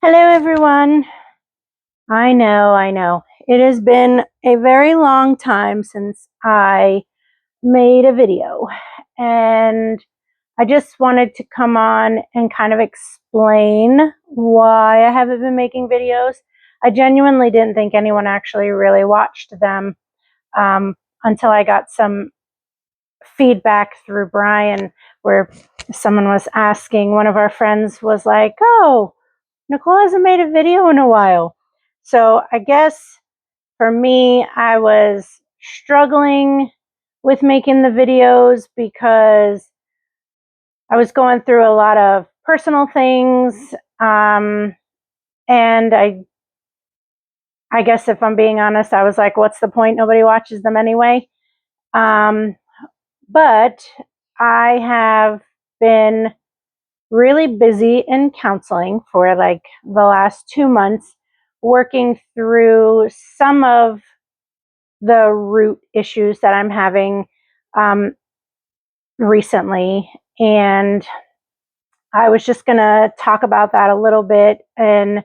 Hello, everyone. I know. It has been a very long time since I made a video, and I just wanted to come on and kind of explain why I haven't been making videos. I genuinely didn't think anyone actually really watched them until I got some feedback through Brian, where someone was asking, one of our friends was like, "Oh, Nicole hasn't made a video in a while." So I guess for me, I was struggling with making the videos because I was going through a lot of personal things. And I guess if I'm being honest, I was like, what's the point? Nobody watches them anyway. Um, but I have been really busy in counseling for like the last 2 months, working through some of the root issues that I'm having um, recently. And I was just going to talk about that a little bit. And,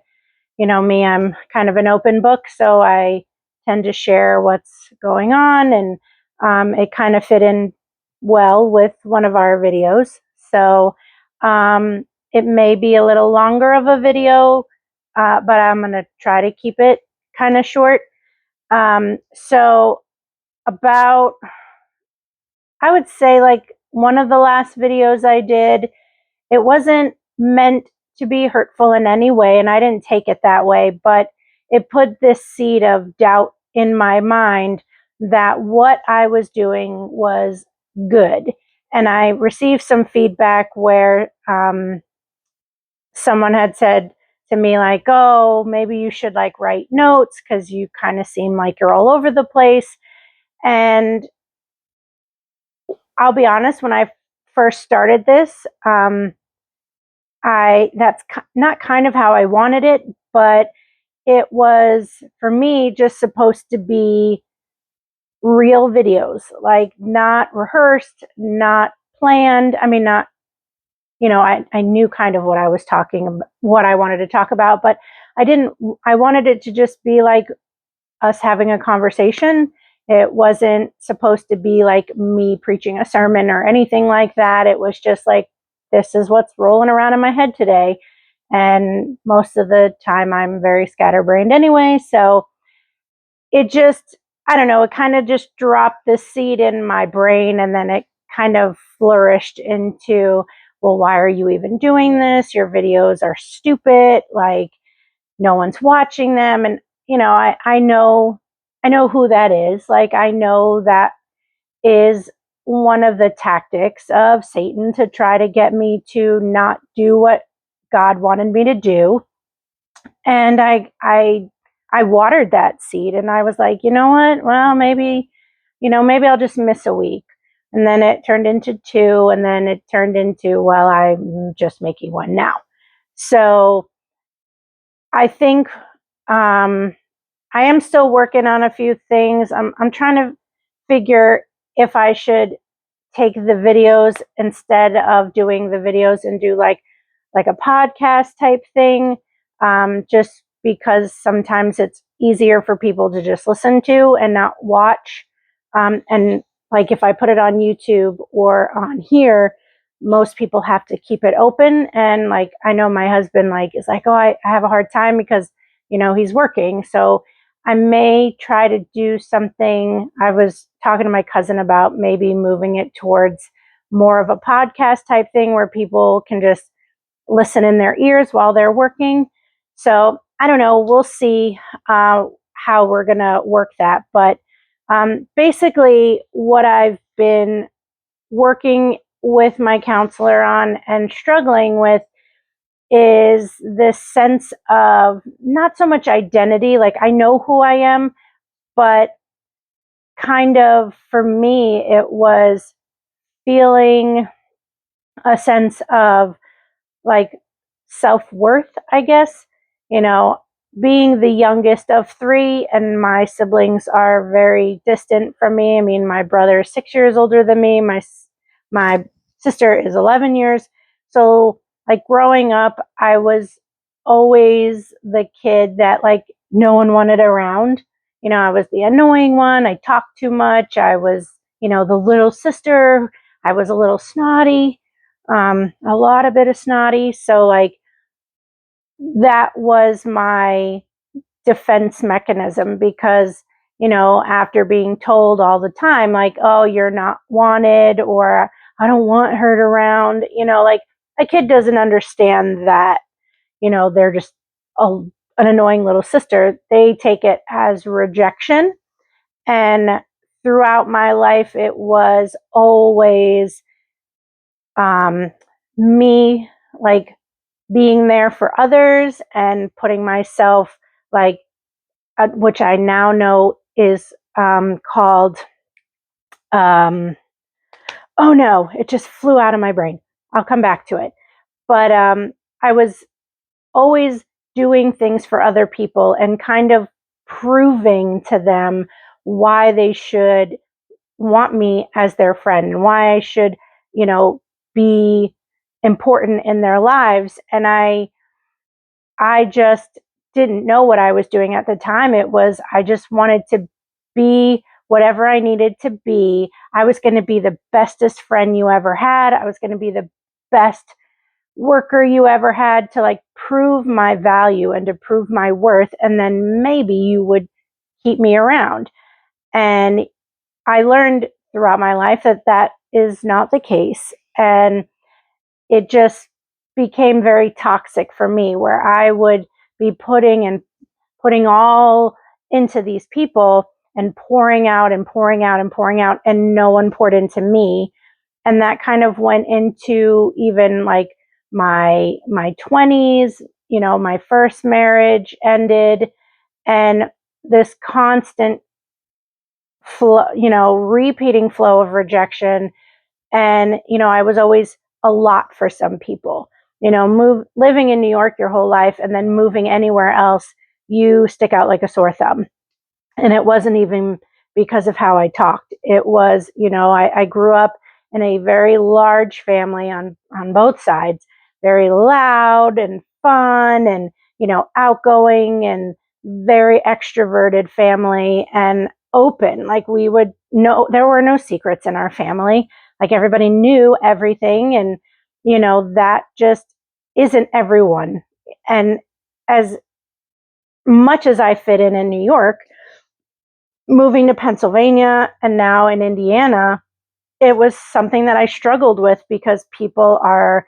me, I'm kind of an open book, so I tend to share what's going on. And it kind of fit in well with one of our videos. So it may be a little longer of a video, but I'm going to try to keep it kind of short. So, about, I would say, like one of the last videos I did, it wasn't meant to be hurtful in any way, and I didn't take it that way, but it put this seed of doubt in my mind that what I was doing was good. And I received some feedback where someone had said to me, like, oh, maybe you should like write notes because you kind of seem like you're all over the place. And I'll be honest, when I first started this, that's not kind of how I wanted it, but it was for me just supposed to be real videos, like not rehearsed, not planned. I mean, not, I knew kind of what I was talking about, what I wanted to talk about, but I wanted it to just be like us having a conversation. It wasn't supposed to be like me preaching a sermon or anything like that. It was just like, this is what's rolling around in my head today. And most of the time, I'm very scatterbrained anyway. So it just, I don't know, it kind of just dropped the seed in my brain. And then it kind of flourished into, well, why are you even doing this? Your videos are stupid. Like, no one's watching them. And, I know who that is. Like, I know that is one of the tactics of Satan to try to get me to not do what God wanted me to do. And I watered that seed, and I was like, you know what? Well, maybe I'll just miss a week. And then it turned into two, and then it turned into, well, I'm just making one now. So I think I am still working on a few things. I'm trying to figure if I should take the videos instead of doing the videos and do like a podcast type thing, just because sometimes it's easier for people to just listen to and not watch. And like if I put it on YouTube or on here, most people have to keep it open. And like I know my husband like is like, oh, I have a hard time because he's working. So I may try to do something. I was talking to my cousin about maybe moving it towards more of a podcast type thing where people can just listen in their ears while they're working. So I don't know. We'll see how we're going to work that. But basically, what I've been working with my counselor on and struggling with is this sense of not so much identity, like I know who I am, but kind of for me, it was feeling a sense of like self-worth, I guess. You know, being the youngest of three, and my siblings are very distant from me. I mean, my brother is 6 years older than me. My sister is 11 years. So, like growing up, I was always the kid that like no one wanted around. I was the annoying one. I talked too much. I was, the little sister. I was a little snotty, a lot of bit of snotty. So like that was my defense mechanism because, after being told all the time, like, oh, you're not wanted, or I don't want her around, like a kid doesn't understand that, they're just an annoying little sister. They take it as rejection. And throughout my life, it was always me like being there for others and putting myself like, which I now know is called, oh no, it just flew out of my brain. I'll come back to it. But I was always doing things for other people and kind of proving to them why they should want me as their friend and why I should, be important in their lives. And I just didn't know what I was doing at the time. It was, I just wanted to be whatever I needed to be. I was going to be the bestest friend you ever had. I was going to be the best worker you ever had, to like prove my value and to prove my worth. And then maybe you would keep me around. And I learned throughout my life that that is not the case. And it just became very toxic for me, where I would be putting all into these people and pouring out and pouring out and pouring out, and no one poured into me. And that kind of went into even like my 20s. My first marriage ended, and this constant flow, repeating flow of rejection. And I was always a lot for some people. Living in New York your whole life and then moving anywhere else, you stick out like a sore thumb. And it wasn't even because of how I talked. It was, I grew up in a very large family on both sides, very loud and fun and, outgoing and very extroverted family and open. Like we would know, there were no secrets in our family. Like everybody knew everything. And, that just isn't everyone. And as much as I fit in New York, moving to Pennsylvania and now in Indiana, it was something that I struggled with because people are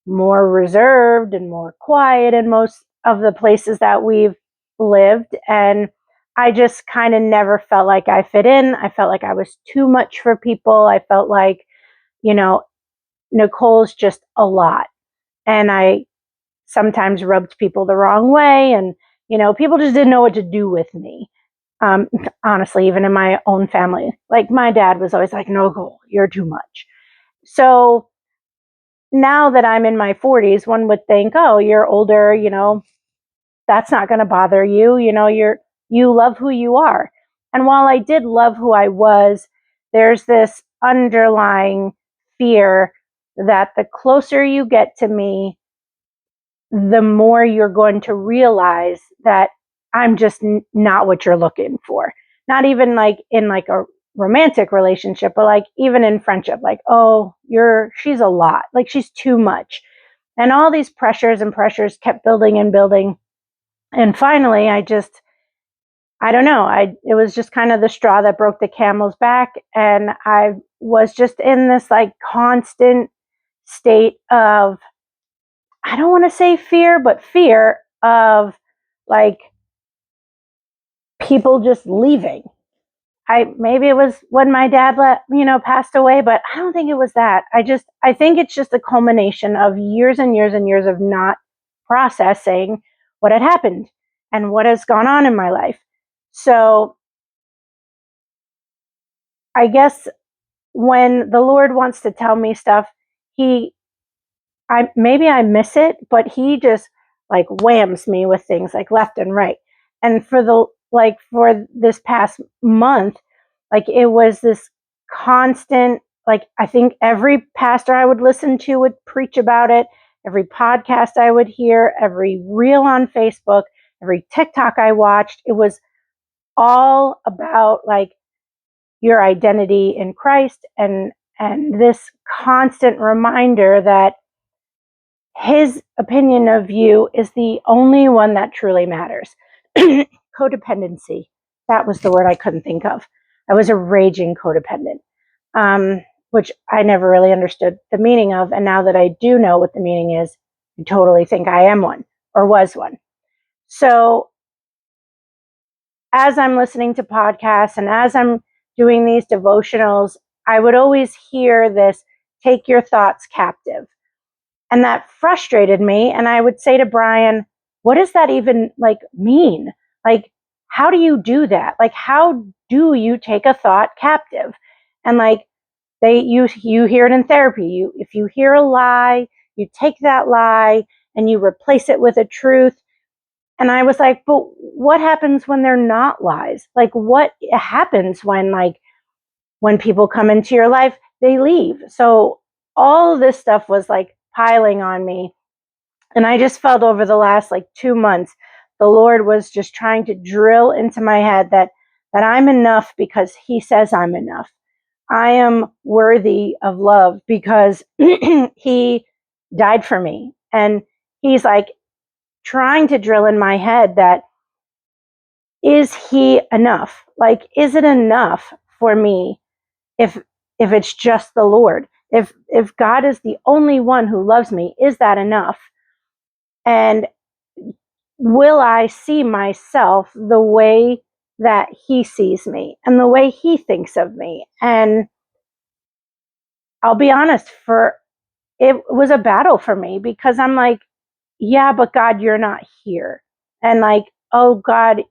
more reserved and more quiet in most of the places that we've lived. And I just kind of never felt like I fit in. I felt like I was too much for people. I felt like, Nicole's just a lot. And I sometimes rubbed people the wrong way. And, people just didn't know what to do with me. Honestly, even in my own family, like my dad was always like, no, you're too much. So now that I'm in my 40s, one would think, oh, you're older, that's not going to bother you. You love who you are. And while I did love who I was, there's this underlying fear that the closer you get to me, the more you're going to realize that I'm just not what you're looking for. Not even like in like a romantic relationship, but like even in friendship, like, oh, she's a lot, like she's too much. And all these pressures and pressures kept building and building. And finally, I don't know, it was just kind of the straw that broke the camel's back. And I was just in this like constant state of, I don't want to say fear, but fear of like people just leaving. Maybe it was when my dad passed away, but I don't think it was that. I think it's just a culmination of years and years and years of not processing what had happened and what has gone on in my life. So I guess when the Lord wants to tell me stuff, maybe I miss it, but he just like whams me with things like left and right. And for this past month, like it was this constant, like I think every pastor I would listen to would preach about it. every podcast I would hear, every reel on Facebook, every TikTok I watched. It was all about like your identity in Christ and this constant reminder that his opinion of you is the only one that truly matters. Codependency. That was the word I couldn't think of. I was a raging codependent, which I never really understood the meaning of. And now that I do know what the meaning is, I totally think I am one or was one. So as I'm listening to podcasts and as I'm doing these devotionals, I would always hear this, take your thoughts captive. And that frustrated me. And I would say to Brian, what does that even like mean? Like, how do you do that? Like, how do you take a thought captive? And like, you hear it in therapy. If you hear a lie, you take that lie and you replace it with a truth. And I was like, but what happens when they're not lies? Like, what happens when people come into your life, they leave. So all of this stuff was like piling on me. And I just felt over the last like 2 months, the Lord was just trying to drill into my head that I'm enough because he says I'm enough. I am worthy of love because he died for me. And he's like trying to drill in my head that, is he enough? Like, is it enough for me if it's just the Lord? If God is the only one who loves me, is that enough? And will I see myself the way that he sees me and the way he thinks of me? And I'll be honest, it was a battle for me because I'm like, yeah, but God, you're not here. And like, oh God,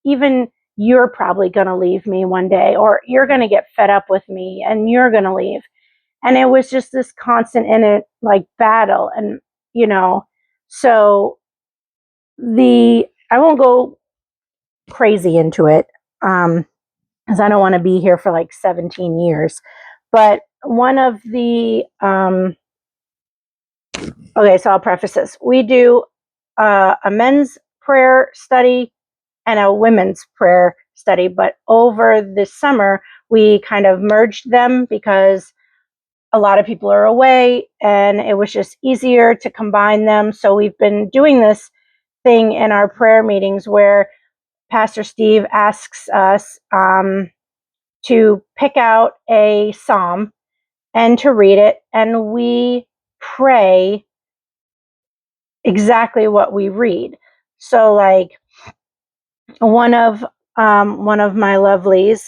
even you're probably going to leave me one day, or you're going to get fed up with me and you're going to leave. And it was just this constant in it like battle. And, so I won't go crazy into it, because I don't want to be here for like 17 years. But one of the, okay, so I'll preface this. We do a men's prayer study and a women's prayer study, but over this summer, we kind of merged them because a lot of people are away and it was just easier to combine them. So we've been doing this thing in our prayer meetings where Pastor Steve asks us to pick out a psalm and to read it, and we pray exactly what we read. So, like one of my lovelies,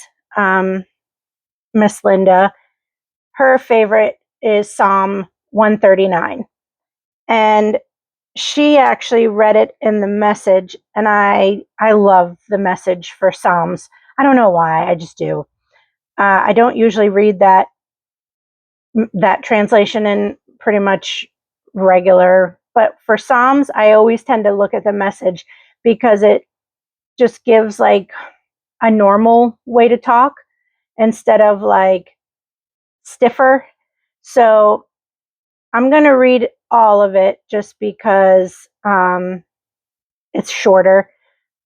Miss Linda, her favorite is Psalm 139, and she actually read it in the Message, and I love the Message for Psalms. I don't know why, I just do. I don't usually read that translation in pretty much regular, but for Psalms, I always tend to look at the Message because it just gives like a normal way to talk instead of like stiffer. So I'm going to read all of it just because it's shorter.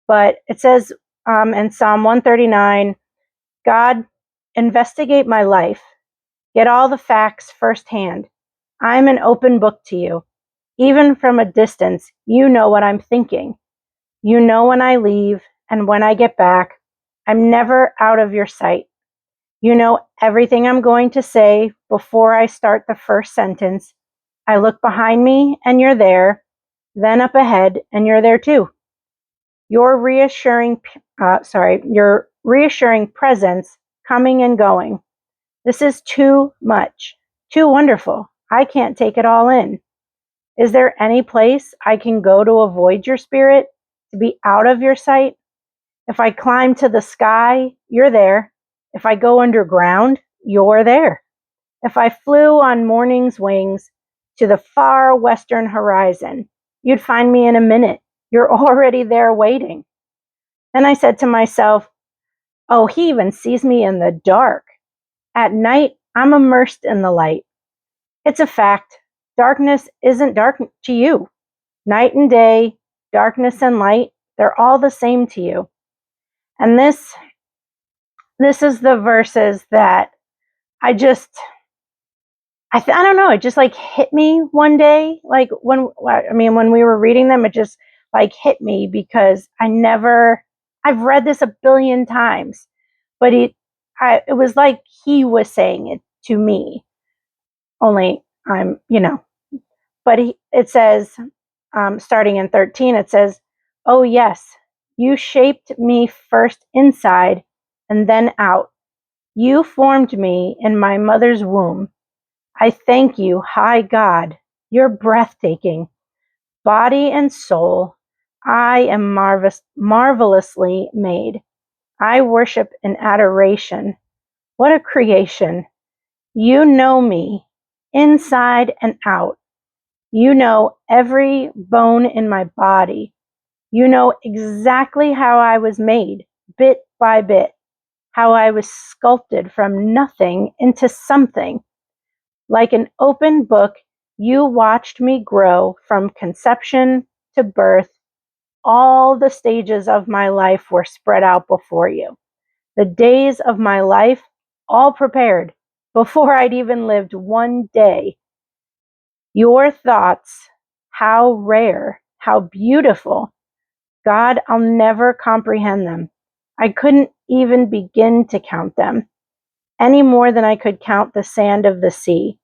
But it says in Psalm 139, God, investigate my life. Get all the facts firsthand. I'm an open book to you. Even from a distance, you know what I'm thinking. You know when I leave and when I get back. I'm never out of your sight. You know everything I'm going to say before I start the first sentence. I look behind me and you're there, then up ahead and you're there too. Your reassuring presence coming and going. This is too much, too wonderful. I can't take it all in. Is there any place I can go to avoid your spirit, to be out of your sight? If I climb to the sky, you're there. If I go underground, you're there. If I flew on morning's wings to the far western horizon, you'd find me in a minute. You're already there waiting. Then I said to myself, oh, he even sees me in the dark. At night, I'm immersed in the light. It's a fact. darkness isn't dark to you. Night and day, darkness and light, they're all the same to you. And this is the verses that I just, I don't know, it just like hit me one day. Like when we were reading them, it just like hit me because I've read this a billion times, but it was like he was saying it to me. Only but it says, starting in 13, it says, "Oh yes, you shaped me first inside and then out. You formed me in my mother's womb. I thank you, high God. You're breathtaking. Body and soul, I am marvelously made. I worship in adoration. What a creation. You know me, inside and out. You know every bone in my body. You know exactly how I was made, bit by bit, how I was sculpted from nothing into something. Like an open book, you watched me grow from conception to birth. All the stages of my life were spread out before you. The days of my life, all prepared, before I'd even lived one day. Your thoughts, how rare, how beautiful. God, I'll never comprehend them. I couldn't even begin to count them, any more than I could count the sand of the sea.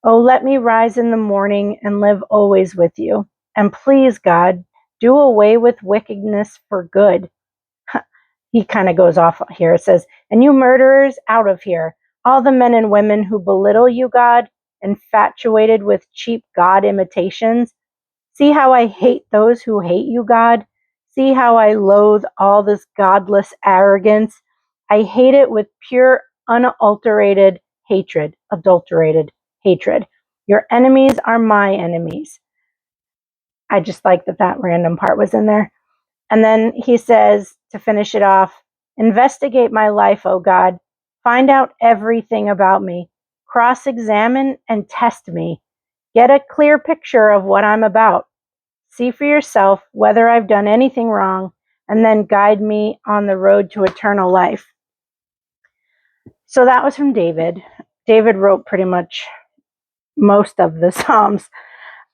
Oh, let me rise in the morning and live always with you. And please, God, do away with wickedness for good. He kind of goes off here. It says, and you murderers, out of here. All the men and women who belittle you, God, infatuated with cheap God imitations. See how I hate those who hate you, God. See how I loathe all this godless arrogance. I hate it with pure, unadulterated hatred, adulterated hatred. Your enemies are my enemies. I just like that random part was in there. And then he says, to finish it off, investigate my life, O God. Find out everything about me. Cross-examine and test me. Get a clear picture of what I'm about. See for yourself whether I've done anything wrong, and then guide me on the road to eternal life. So that was from David. David wrote pretty much most of the Psalms.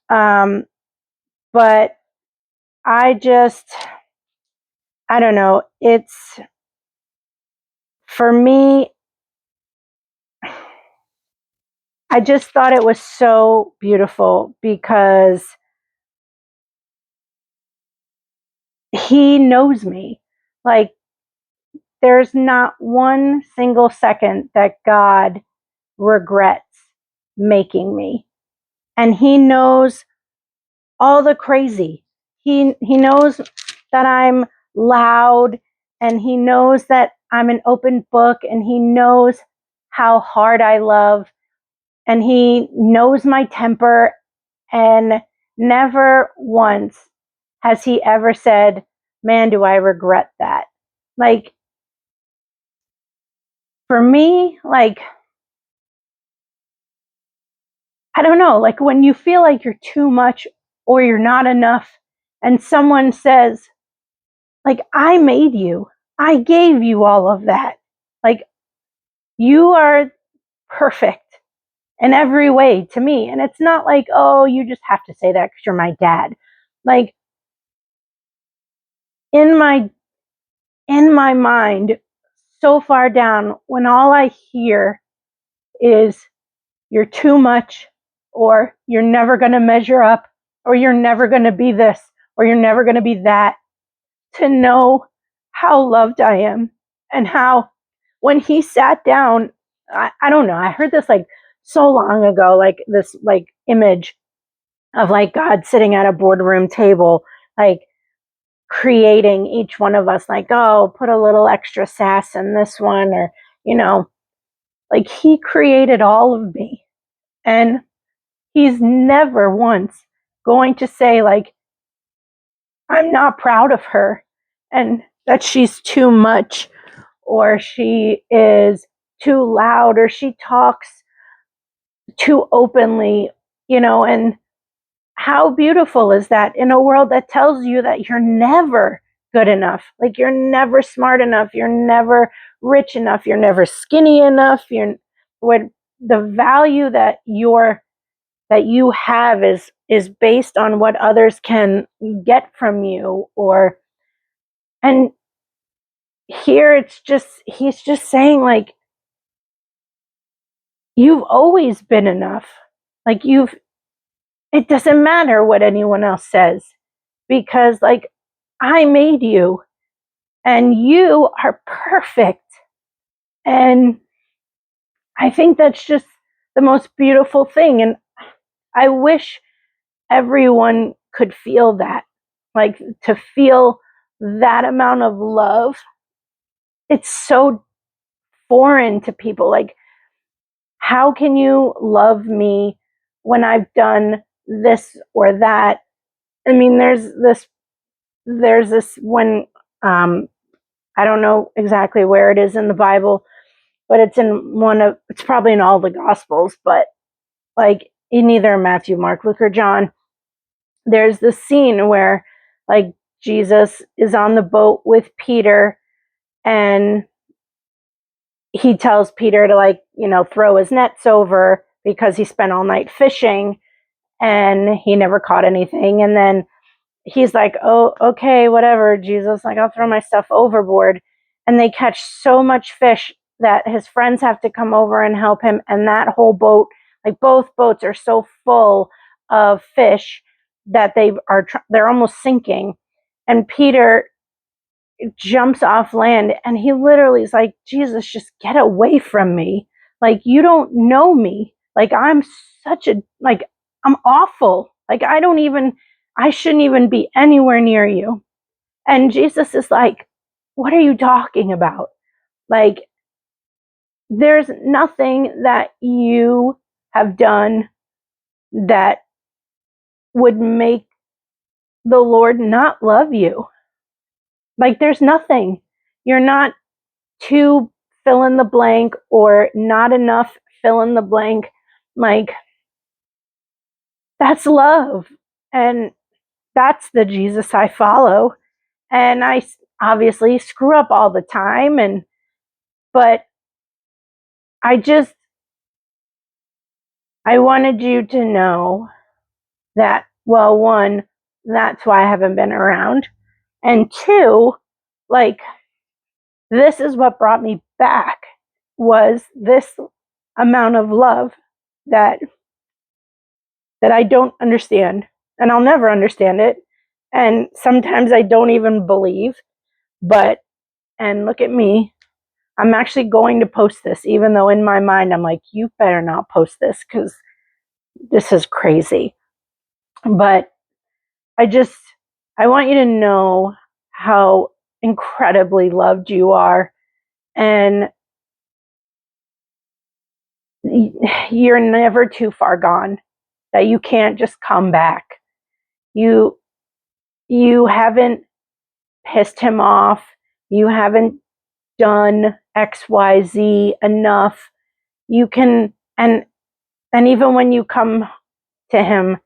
But I don't know. It's, for me, I just thought it was so beautiful because he knows me. Like, there's not one single second that God regrets making me. And he knows all the crazy. He knows that I'm loud, and he knows that I'm an open book, and he knows how hard I love, and he knows my temper, and never once has he ever said, man, do I regret that. Like, for me, like, I don't know, like when you feel like you're too much or you're not enough, and someone says, like, I made you, I gave you all of that. Like, you are perfect in every way to me. And it's not like, oh, you just have to say that because you're my dad. Like, in my mind, so far down, when all I hear is you're too much, or you're never going to measure up, or you're never going to be this, or you're never going to be that, to know how loved I am, and how when he sat down, I don't know, I heard this like so long ago, like this like image of like God sitting at a boardroom table, like creating each one of us, like, oh, put a little extra sass in this one, or, like he created all of me. And he's never once going to say, like, I'm not proud of her and that she's too much, or she is too loud, or she talks too openly, And how beautiful is that in a world that tells you that you're never good enough? Like, you're never smart enough, you're never rich enough, you're never skinny enough. What the value that you have is based on what others can get from you. And here he's just saying, like, you've always been enough. Like, it doesn't matter what anyone else says, because, like, I made you and you are perfect. And I think that's just the most beautiful thing. And I wish everyone could feel that, like, to feel that amount of love. It's so foreign to people. Like, how can you love me when I've done this or that? I mean, there's this when, I don't know exactly where it is in the Bible, but it's probably in all the Gospels, but like in either Matthew, Mark, Luke, or John, there's this scene where, like, Jesus is on the boat with Peter, and he tells Peter to, like, throw his nets over because he spent all night fishing and he never caught anything. And then he's like, oh, okay, whatever, Jesus, like, I'll throw my stuff overboard. And they catch so much fish that his friends have to come over and help him. And that whole boat, like, both boats are so full of fish that they're almost sinking. And Peter jumps off land and he literally is like, Jesus, just get away from me. Like, you don't know me. Like, I'm awful. Like, I shouldn't even be anywhere near you. And Jesus is like, what are you talking about? Like, there's nothing that you have done that would make the Lord not love you. Like, there's nothing. You're not too fill in the blank or not enough fill in the blank. Like, that's love. And that's the Jesus I follow. And I obviously screw up all the time, but I just I wanted you to know that, well, one, that's why I haven't been around. And two, like, this is what brought me back, was this amount of love that I don't understand, and I'll never understand it. And sometimes I don't even believe, but, and look at me, I'm actually going to post this, even though in my mind I'm like, you better not post this because this is crazy. But I I want you to know how incredibly loved you are, and you're never too far gone, that you can't just come back. You you haven't pissed him off. You haven't done XYZ enough. You can, and even when you come to him,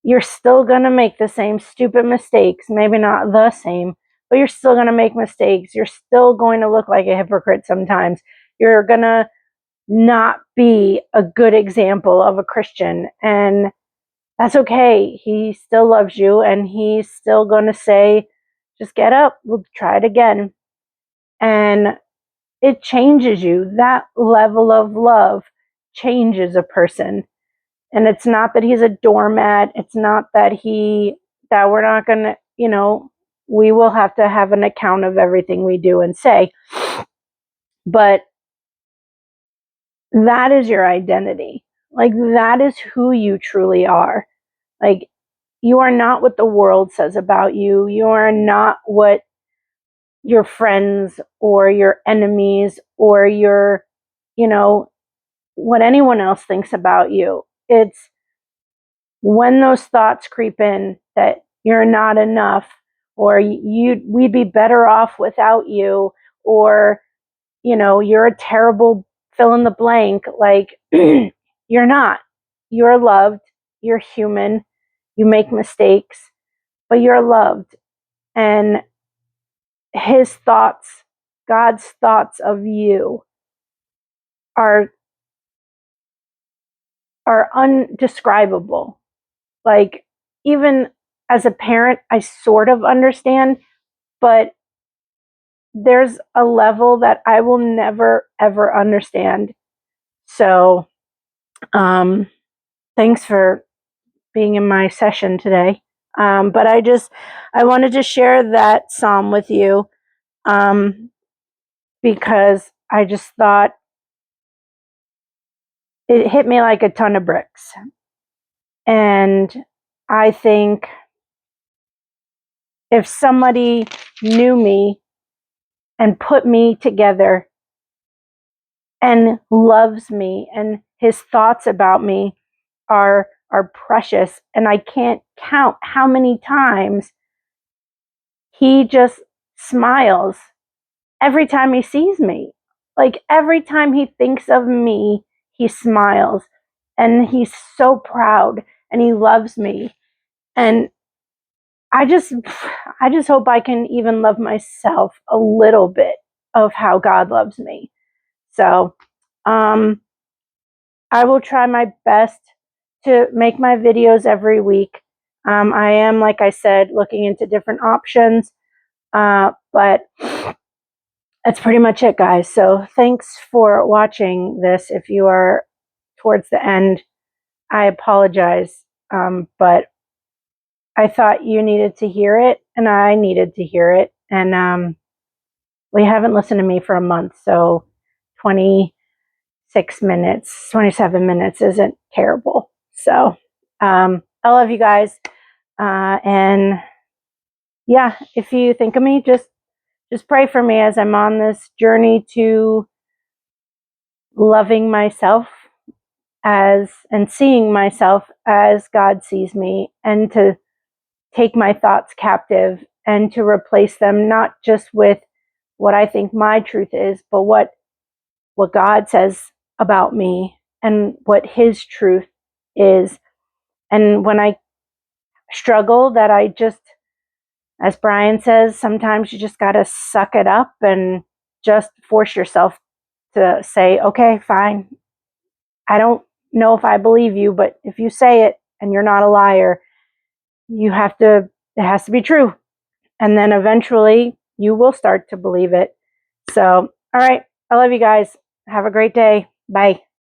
you're still going to make the same stupid mistakes. Maybe not the same, but you're still going to make mistakes. You're still going to look like a hypocrite sometimes. You're going to not be a good example of a Christian. And that's okay. He still loves you, and he's still going to say, just get up, we'll try it again. And it changes you. That level of love changes a person. And it's not that he's a doormat. It's not that that we're not going to, we will have to have an account of everything we do and say. But that is your identity. Like, that is who you truly are. Like, you are not what the world says about you. You are not what your friends or your enemies or what anyone else thinks about you. It's when those thoughts creep in that you're not enough, or we'd be better off without you, or you're a terrible fill in the blank. Like, you're not. You're loved, you're human, you make mistakes, but you're loved. And his thoughts, God's thoughts of you are undescribable. Like, even as a parent, I sort of understand, but there's a level that I will never ever understand. So, thanks for being in my session today. But I wanted to share that psalm with you, because I just thought it hit me like a ton of bricks. And I think if somebody knew me and put me together and loves me, and his thoughts about me are precious, and I can't count how many times he just smiles every time he sees me. Like, every time he thinks of me, he smiles, and he's so proud, and he loves me. And I just hope I can even love myself a little bit of how God loves me. So, I will try my best to make my videos every week. I am, like I said, looking into different options, but that's pretty much it, guys. So thanks for watching this. If you are towards the end, I apologize, but I thought you needed to hear it, and I needed to hear it. And we haven't listened to me for a month, so 26 minutes, 27 minutes isn't terrible. So I love you guys. And yeah, if you think of me, just pray for me as I'm on this journey to loving myself as, and seeing myself as God sees me, and to take my thoughts captive and to replace them not just with what I think my truth is, but what God says about me and what his truth is. And when I struggle, that I just, as Brian says, sometimes you just got to suck it up and just force yourself to say, okay, fine. I don't know if I believe you, but if you say it and you're not a liar, it has to be true. And then eventually you will start to believe it. So, all right. I love you guys. Have a great day. Bye.